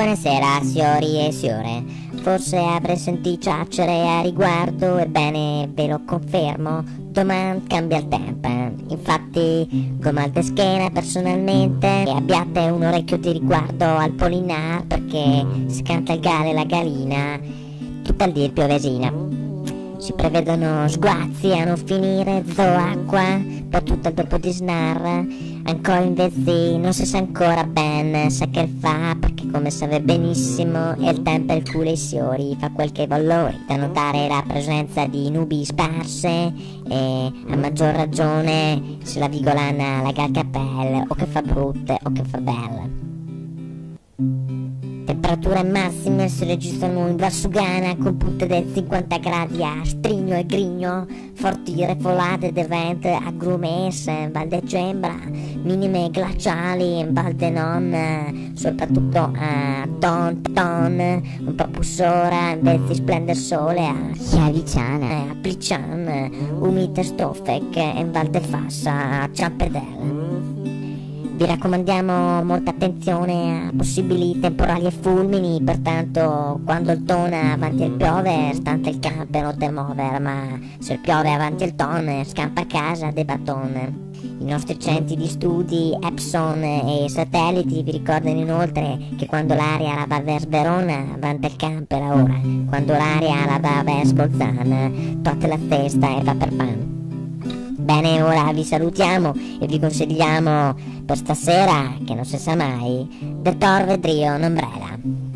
Buonasera, signori e signore. Forse avrei sentito ciacere a riguardo, ebbene ve lo confermo, domani cambia il tempo. Infatti, go mal de schiena personalmente, e abbiate un orecchio di riguardo al Polinar perché si canta il gale e la galina, tutta il dir piovesina. Si prevedono sguazzi a non finire, acqua per tutto il dopo di snar. Ancora invece non si sa ancora ben sa che fa, perché come sa benissimo il tempo e il culo e i siori fa quel che vuole. Da notare la presenza di nubi sparse e a maggior ragione se la vigolana la capelle o che fa brutte o che fa belle. Temperature massime si registrano in Valsugana con punte del 50 gradi a Strigno e Grigno, forti refolate di vento a Grumes, Val de Cembra, minime glaciali in Val de Non, soprattutto a Ton, un po' pussora, invece splende il sole a Chiaviciana, a Plician, umite Stoffec e in Val de Fassa, a Ciampedel. Vi raccomandiamo molta attenzione a possibili temporali e fulmini, pertanto quando il tona avanti il piove stante il campo non te muovere, ma se il piove avanti il ton scampa a casa de baton. I nostri centri di studi Epson e satelliti vi ricordano inoltre che quando l'aria la va verso Verona avanti il campo era ora, quando l'aria la va verso Bolzana totte la festa e va per pan. Bene, ora vi salutiamo e vi consigliamo per stasera, che non si sa mai, The Torve Trio Umbrella.